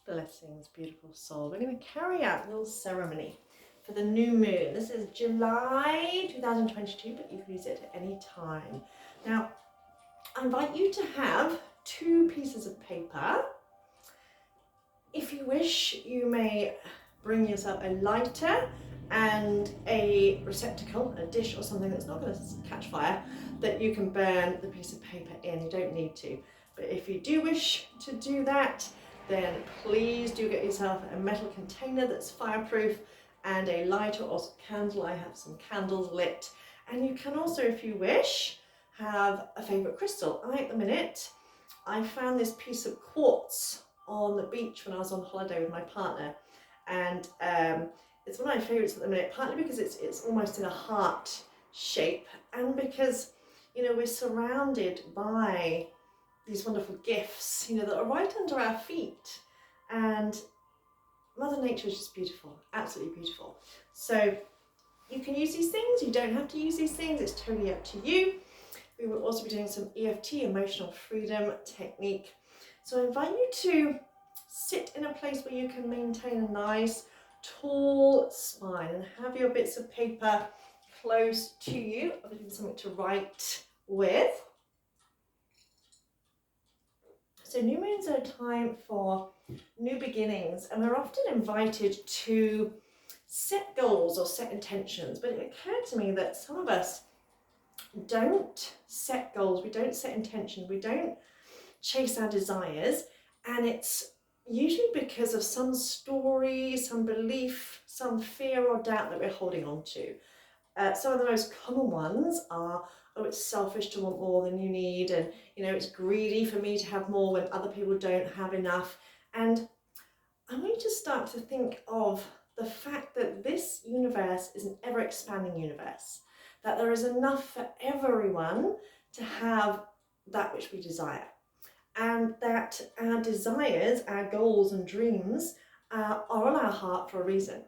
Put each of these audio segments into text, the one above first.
Blessings, beautiful soul. We're going to carry out a little ceremony for the new moon. This is July 2022, but you can use it at any time. Now, I invite you to have 2 pieces of paper. If you wish, you may bring yourself a lighter and a receptacle, a dish or something that's not going to catch fire, that you can burn the piece of paper in. You don't need to. But if you do wish to do that, then please do get yourself a metal container that's fireproof and a lighter or some candle. I have some candles lit. And you can also, if you wish, have a favourite crystal. At the minute, I found this piece of quartz on the beach when I was on holiday with my partner, and it's one of my favourites at the minute, partly because it's almost in a heart shape, and because, you know, we're surrounded by these wonderful gifts, you know, that are right under our feet, and Mother Nature is just beautiful, absolutely beautiful. So you can use these things, you don't have to use these things, it's totally up to you. We will also be doing some EFT, emotional freedom technique. So I invite you to sit in a place where you can maintain a nice tall spine and have your bits of paper close to you, obviously something to write with. So new moons are a time for new beginnings, and we're often invited to set goals or set intentions, but it occurred to me that some of us don't set goals, we don't set intentions, we don't chase our desires, and it's usually because of some story, some belief, some fear or doubt that we're holding on to. Some of the most common ones are, oh, it's selfish to want more than you need, and you know, it's greedy for me to have more when other people don't have enough. And I want you to start to think of the fact that this universe is an ever-expanding universe, that there is enough for everyone to have that which we desire, and that our desires, our goals and dreams are on our heart for a reason,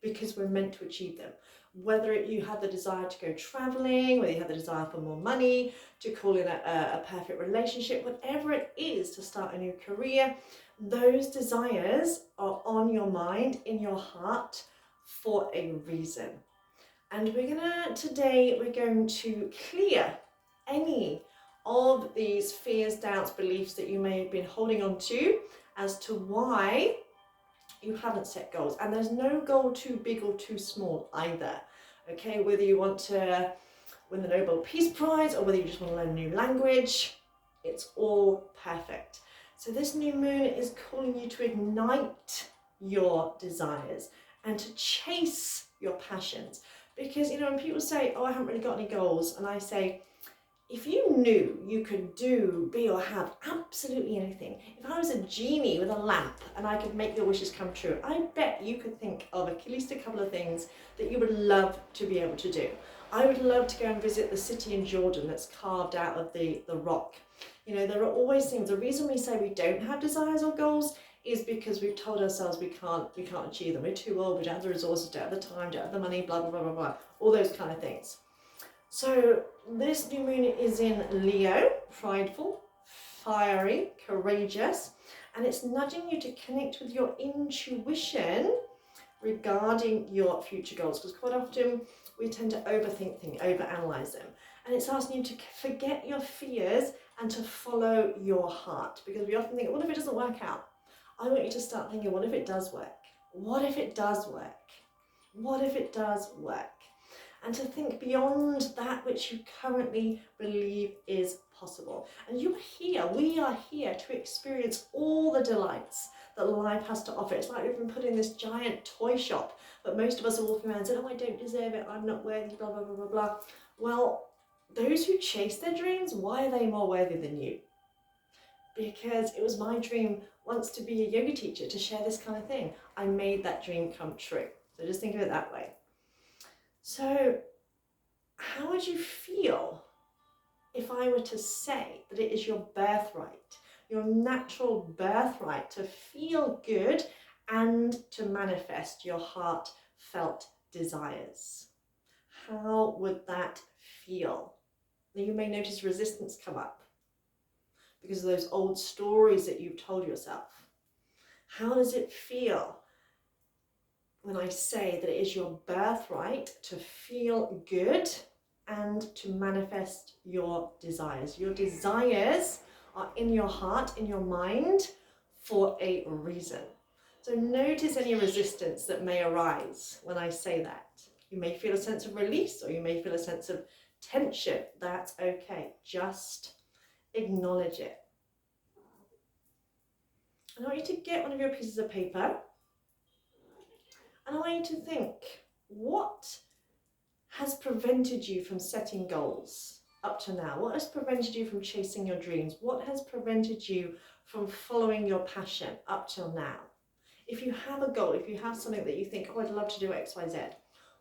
because we're meant to achieve them. Whether you have the desire to go traveling, whether you have the desire for more money, to call in a perfect relationship, whatever it is, to start a new career, those desires are on your mind, in your heart, for a reason. And today we're going to clear any of these fears, doubts, beliefs that you may have been holding on to as to why you haven't set goals. And there's no goal too big or too small either. Okay, whether you want to win the Nobel Peace Prize or whether you just want to learn a new language, it's all perfect. So this new moon is calling you to ignite your desires and to chase your passions. Because, you know, when people say, oh, I haven't really got any goals, and I say, if you knew you could do, be, or have absolutely anything, if I was a genie with a lamp and I could make your wishes come true, I bet you could think of at least a couple of things that you would love to be able to do. I would love to go and visit the city in Jordan that's carved out of the rock. You know, there are always things. The reason we say we don't have desires or goals is because we've told ourselves we can't achieve them. We're too old, we don't have the resources, don't have the time, don't have the money, blah, blah, blah, blah, blah, all those kind of things. So this new moon is in Leo, prideful, fiery, courageous, and it's nudging you to connect with your intuition regarding your future goals, because quite often we tend to overthink things, overanalyze them. And it's asking you to forget your fears and to follow your heart, because we often think, what if it doesn't work out? I want you to start thinking, what if it does work? What if it does work? What if it does work? And to think beyond that which you currently believe is possible. And you're here, we are here to experience all the delights that life has to offer. It's like we've been put in this giant toy shop, but most of us are walking around and saying, oh, I don't deserve it, I'm not worthy, blah, blah, blah, blah, blah. Well, those who chase their dreams, why are they more worthy than you? Because it was my dream once to be a yoga teacher, to share this kind of thing. I made that dream come true. So just think of it that way. So how would you feel if I were to say that it is your birthright, your natural birthright, to feel good and to manifest your heartfelt desires? How would that feel? Now, you may notice resistance come up because of those old stories that you've told yourself. How does it feel when I say that it is your birthright to feel good and to manifest your desires? Your desires are in your heart, in your mind, for a reason. So notice any resistance that may arise when I say that. You may feel a sense of release, or you may feel a sense of tension. That's okay. Just acknowledge it. I want you to get one of your pieces of paper, and I want you to think, what has prevented you from setting goals up to now? What has prevented you from chasing your dreams? What has prevented you from following your passion up till now? If you have a goal, if you have something that you think, oh, I'd love to do X, Y, Z,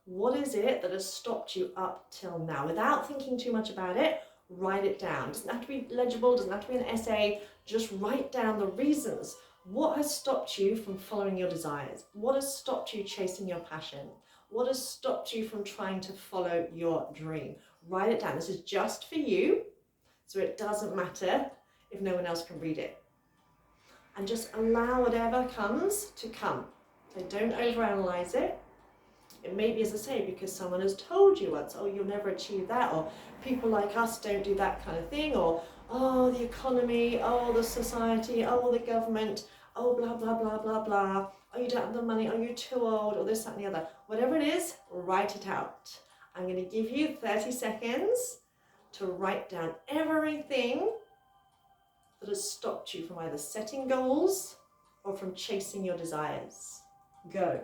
what is it that has stopped you up till now? Without thinking too much about it, write it down. It doesn't have to be legible, doesn't have to be an essay. Just write down the reasons. What has stopped you from following your desires? What has stopped you chasing your passion? What has stopped you from trying to follow your dream? Write it down. This is just for you, so it doesn't matter if no one else can read it. And just allow whatever comes to come. So don't overanalyze it. It may be, as I say, because someone has told you once, oh, you'll never achieve that, or people like us don't do that kind of thing, or oh, the economy, oh, the society, oh, the government, oh, blah, blah, blah, blah, blah, oh, you don't have the money, oh, you're too old, or this, that, and the other. Whatever it is, write it out. I'm going to give you 30 seconds to write down everything that has stopped you from either setting goals or from chasing your desires. Go.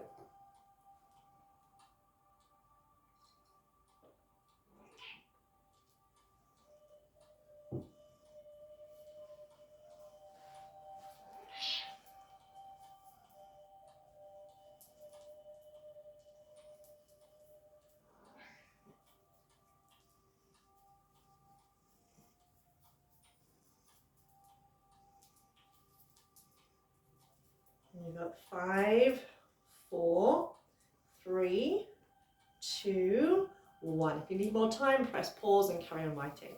You've got 5, 4, 3, 2, 1. If you need more time, press pause and carry on writing.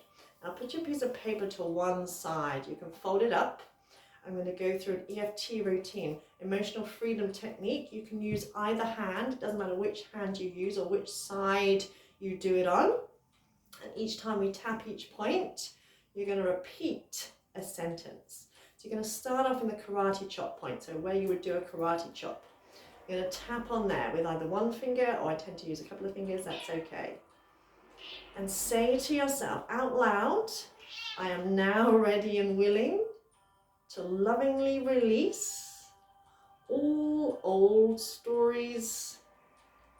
Now put your piece of paper to one side. You can fold it up. I'm going to go through an EFT routine, emotional freedom technique. You can use either hand. It doesn't matter which hand you use or which side you do it on. And each time we tap each point, you're going to repeat a sentence. So you're going to start off in the karate chop point, so where you would do a karate chop. You're going to tap on there with either one finger, or I tend to use a couple of fingers, that's okay. And say to yourself out loud, I am now ready and willing to lovingly release all old stories,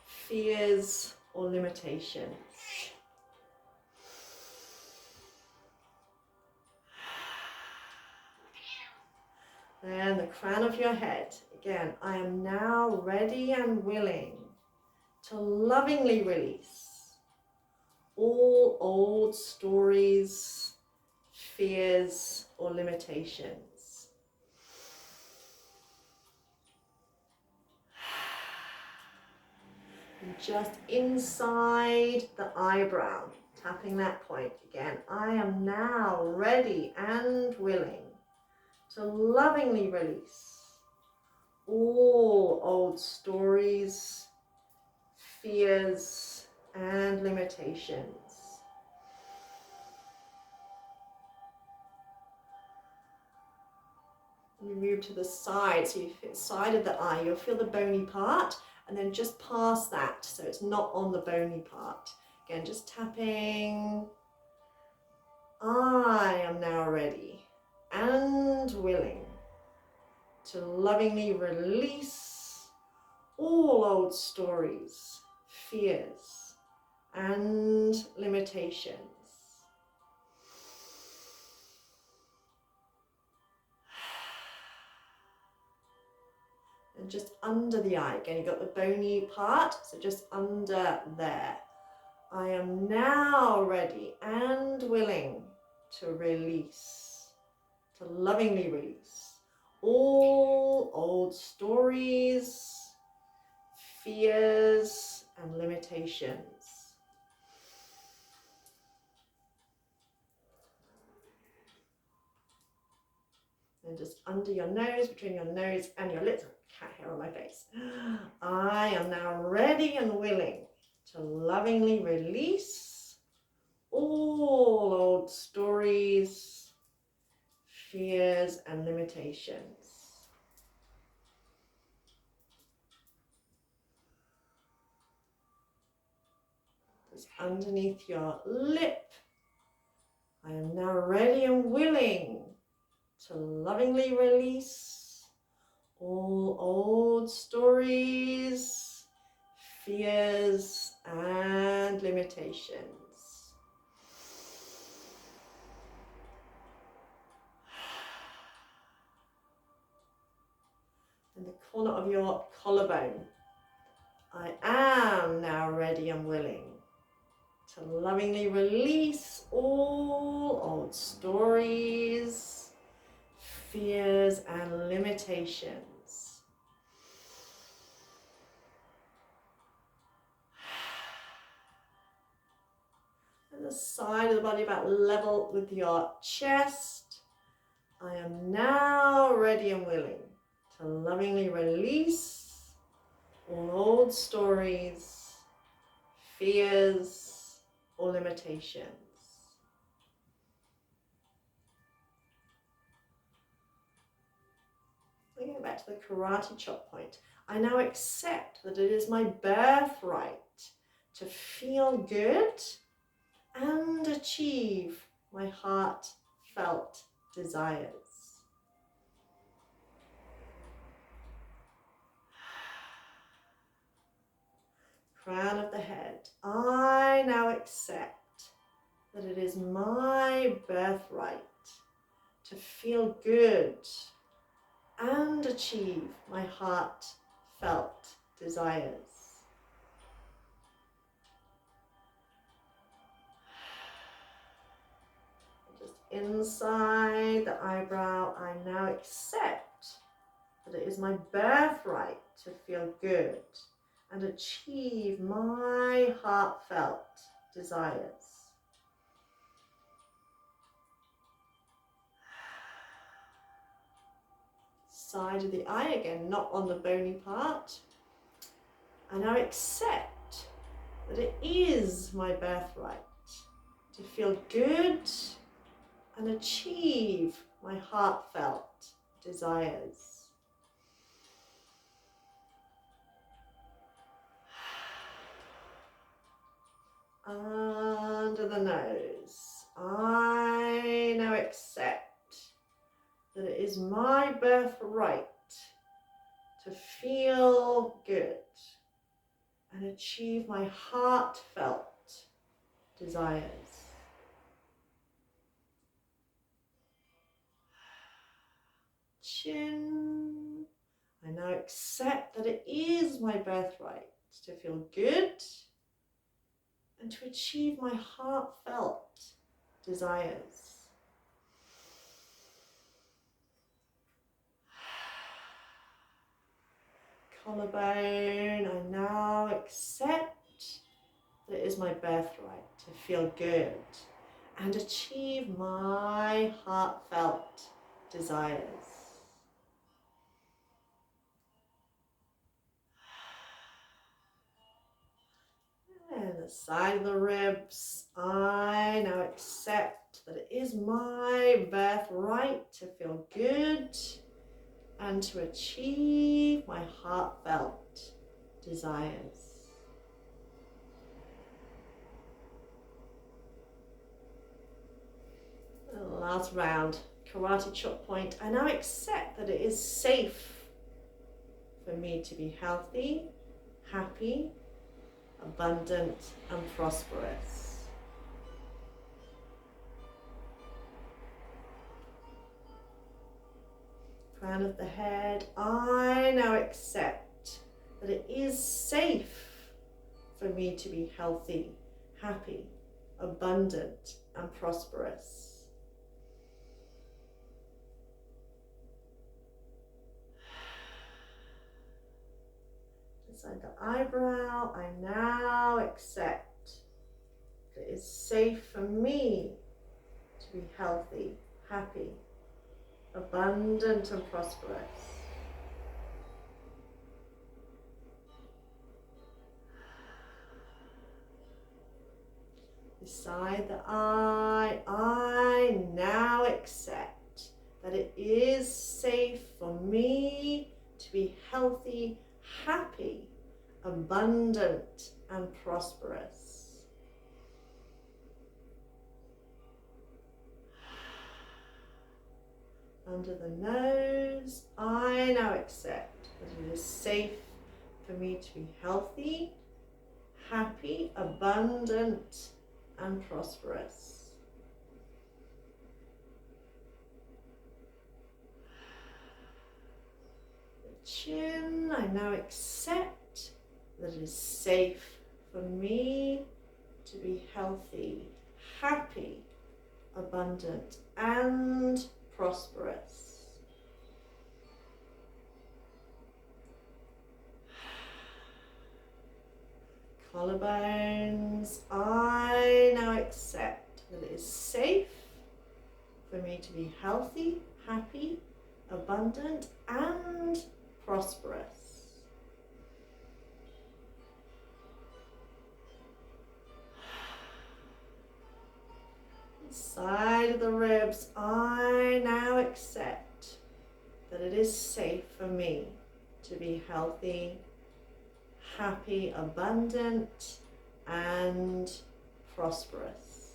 fears, or limitations. And the crown of your head. Again, I am now ready and willing to lovingly release all old stories, fears, or limitations. And just inside the eyebrow, tapping that point again. I am now ready and willing to lovingly release all old stories, fears, and limitations. You move to the side, so you feel side of the eye, you'll feel the bony part, and then just past that, so it's not on the bony part. Again, just tapping. I am now ready and willing to lovingly release all old stories, fears, and limitations. And just under the eye, again, you've got the bony part, so just under there. I am now ready and willing to release, to lovingly release all old stories, fears, and limitations. And just under your nose, between your nose and your lips, cat hair on my face. I am now ready and willing to lovingly release all old stories, fears, and limitations. Just underneath your lip, I am now ready and willing to lovingly release all old stories, fears, and limitations. In the corner of your collarbone, I am now ready and willing to lovingly release all old stories, fears, and limitations. And the side of the body about level with your chest. I am now ready and willing to lovingly release all old stories, fears, or limitations. Going back to the karate chop point, I now accept that it is my birthright to feel good and achieve my heartfelt desires. Crown of the head, I now accept that it is my birthright to feel good and achieve my heartfelt desires. Just inside the eyebrow, I now accept that it is my birthright to feel good and achieve my heartfelt desires. Side of the eye again, not on the bony part. I now accept that it is my birthright to feel good and achieve my heartfelt desires. Under the nose, I now accept that it is my birthright to feel good and achieve my heartfelt desires. Chin, I now accept that it is my birthright to feel good and to achieve my heartfelt desires. Collarbone, I now accept that it is my birthright to feel good and achieve my heartfelt desires. And the side of the ribs, I now accept that it is my birthright to feel good and to achieve my heartfelt desires. And the last round, karate chop point, I now accept that it is safe for me to be healthy, happy, abundant, and prosperous. Crown of the head, I now accept that it is safe for me to be healthy, happy, abundant, and prosperous. Inside the eyebrow, I now accept that it is safe for me to be healthy, happy, abundant and prosperous. Beside the I now accept that it is safe for me to be healthy, happy, abundant, and prosperous. Under the nose, I now accept that it is safe for me to be healthy, happy, abundant, and prosperous. The chin, I now accept that it is safe for me to be healthy, happy, abundant, and prosperous. Collarbones, I now accept that it is safe for me to be healthy, happy, abundant, and prosperous. Side of the ribs, I now accept that it is safe for me to be healthy, happy, abundant, and prosperous.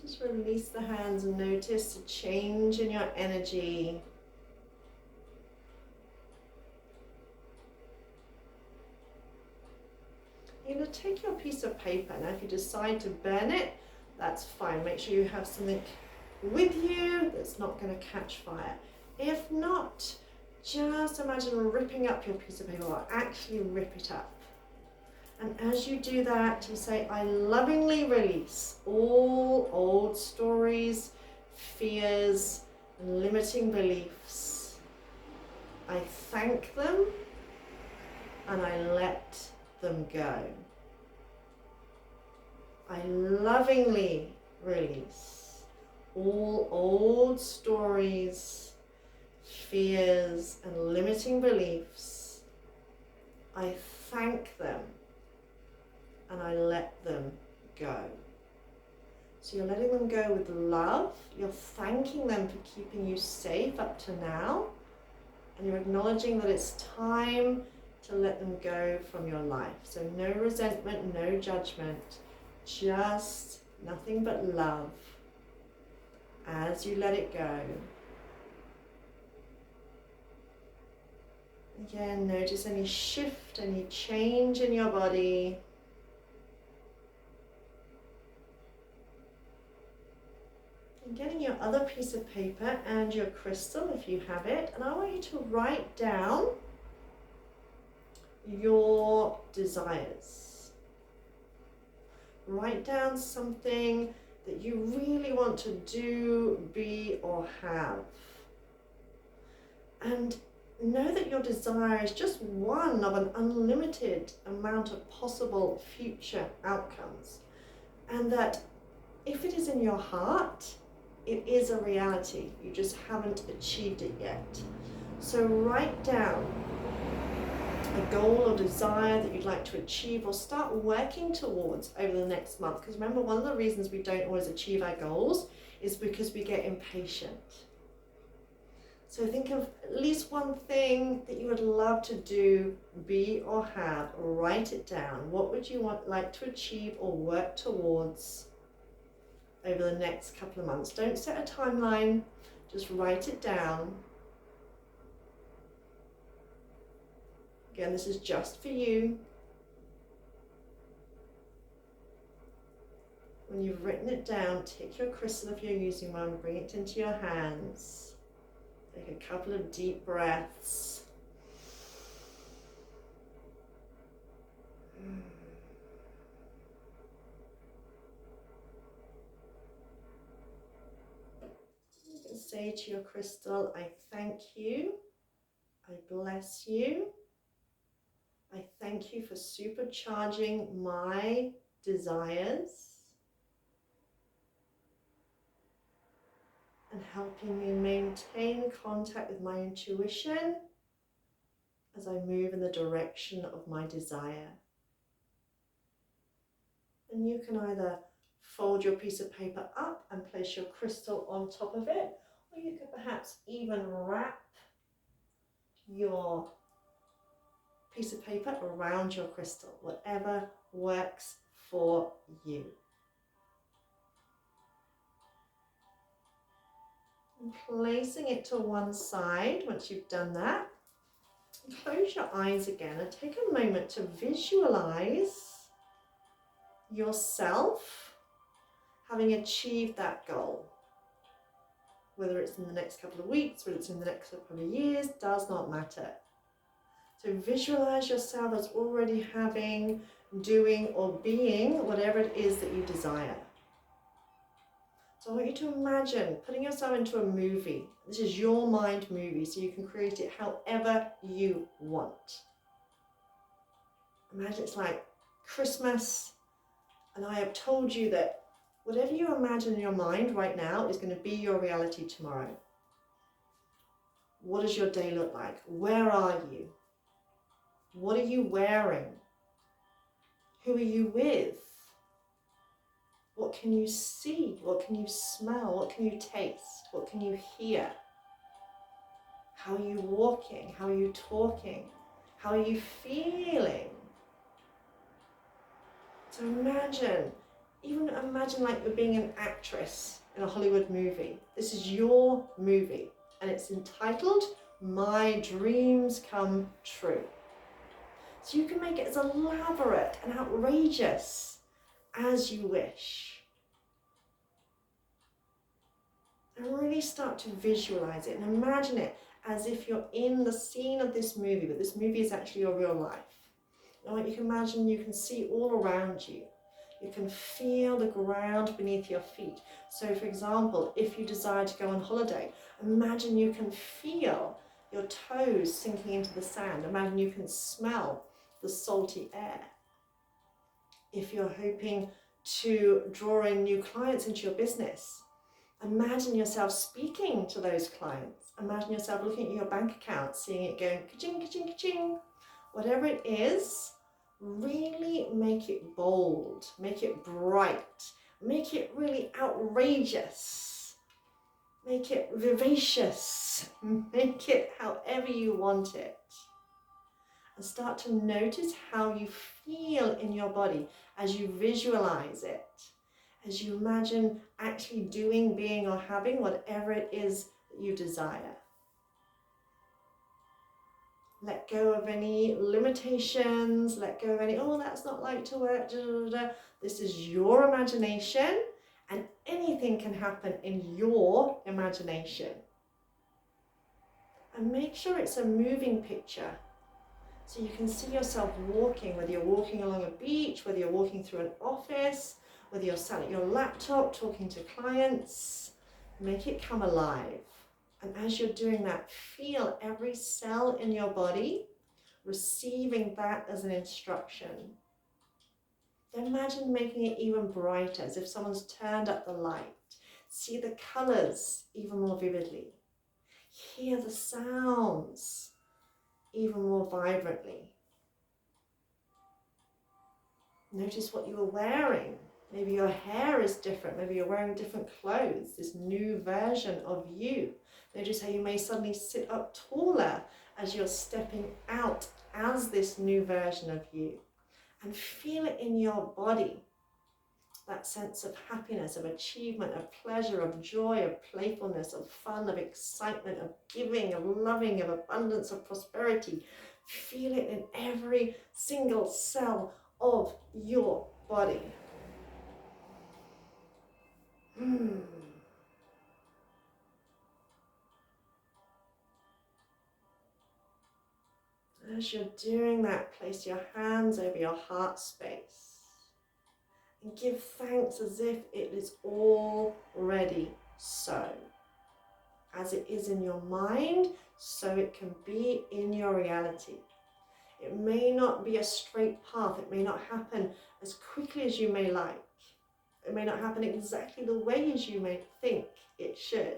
Just release the hands and notice a change in your energy. You're going to take your piece of paper. Now if you decide to burn it, that's fine. Make sure you have something with you that's not going to catch fire. If not, just imagine ripping up your piece of paper, or actually rip it up. And as you do that, you say, I lovingly release all old stories, fears, and limiting beliefs. I thank them and I let them go. I lovingly release all old stories, fears, and limiting beliefs. I thank them and I let them go. So you're letting them go with love. You're thanking them for keeping you safe up to now. And you're acknowledging that it's time to let them go from your life. So no resentment, no judgment, just nothing but love as you let it go. Again, notice any shift, any change in your body. And getting your other piece of paper and your crystal, if you have it, and I want you to write down your desires. Write down something that you really want to do, be, or have. And know that your desire is just one of an unlimited amount of possible future outcomes. And that if it is in your heart, it is a reality. You just haven't achieved it yet. So write down a goal or desire that you'd like to achieve or start working towards over the next month. Because remember, one of the reasons we don't always achieve our goals is because we get impatient. So think of at least one thing that you would love to do, be, or have, or write it down. What would you like to achieve or work towards over the next couple of months? Don't set a timeline, just write it down. Again, this is just for you. When you've written it down, take your crystal if you're using one, bring it into your hands. Take a couple of deep breaths. You can say to your crystal, I thank you, I bless you, I thank you for supercharging my desires. and helping me maintain contact with my intuition as I move in the direction of my desire. And you can either fold your piece of paper up and place your crystal on top of it, or you could perhaps even wrap your piece of paper around your crystal, whatever works for you. And placing it to one side, once you've done that, close your eyes again and take a moment to visualize yourself having achieved that goal. Whether it's in the next couple of weeks, whether it's in the next couple of years, does not matter. So visualize yourself as already having, doing, or being whatever it is that you desire. So I want you to imagine putting yourself into a movie. This is your mind movie, so you can create it however you want. Imagine it's like Christmas, and I have told you that whatever you imagine in your mind right now is going to be your reality tomorrow. What does your day look like? Where are you? What are you wearing? Who are you with? What can you see? What can you smell? What can you taste? What can you hear? How are you walking? How are you talking? How are you feeling? So imagine like you're being an actress in a Hollywood movie. This is your movie, and it's entitled My Dreams Come True. So you can make it as elaborate and outrageous as you wish. And really start to visualize it and imagine it as if you're in the scene of this movie, but this movie is actually your real life. And you can imagine you can see all around you. You can feel the ground beneath your feet. So for example, if you desire to go on holiday, imagine you can feel your toes sinking into the sand. Imagine you can smell the salty air. If you're hoping to draw in new clients into your business, imagine yourself speaking to those clients. Imagine yourself looking at your bank account, seeing it going ka-ching, ka-ching, ka-ching. Whatever it is, really make it bold, make it bright, make it really outrageous, make it vivacious, make it however you want it. And start to notice how you feel in your body as you visualize it, as you imagine actually doing, being, or having whatever it is that you desire. Let go of any limitations, let go of any, oh, that's not like to work, da, da, da, da. This is your imagination, and anything can happen in your imagination. And make sure it's a moving picture. So you can see yourself walking, whether you're walking along a beach, whether you're walking through an office, whether you're sat at your laptop talking to clients. Make it come alive. And as you're doing that, feel every cell in your body receiving that as an instruction. Then imagine making it even brighter, as if someone's turned up the light. See the colors even more vividly. Hear the sounds even more vibrantly. Notice what you are wearing. Maybe your hair is different. Maybe you're wearing different clothes, this new version of you. Notice how you may suddenly sit up taller as you're stepping out as this new version of you. And feel it in your body. That sense of happiness, of achievement, of pleasure, of joy, of playfulness, of fun, of excitement, of giving, of loving, of abundance, of prosperity. Feel it in every single cell of your body. As you're doing that, place your hands over your heart space and give thanks as if it is already so. As it is in your mind, so it can be in your reality. It may not be a straight path. It may not happen as quickly as you may like. It may not happen exactly the way as you may think it should.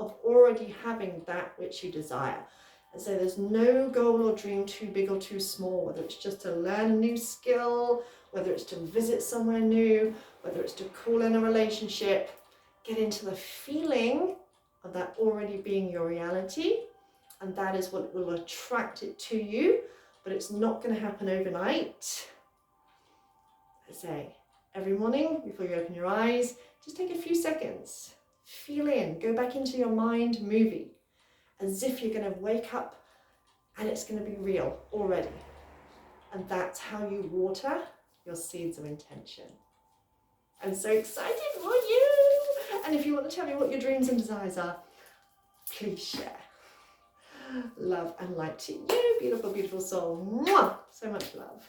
of already having that which you desire. And so there's no goal or dream too big or too small, whether it's just to learn a new skill, whether it's to visit somewhere new, whether it's to call in a relationship. Get into the feeling of that already being your reality, and that is what will attract it to you, but it's not going to happen overnight. I say, every morning before you open your eyes, just take a few seconds, feel in, go back into your mind movie, as if you're going to wake up and it's going to be real already. And that's how you water your seeds of intention. I'm so excited for you. And if you want to tell me what your dreams and desires are, please share. Love and light to you, beautiful, beautiful soul. Mwah! So much love.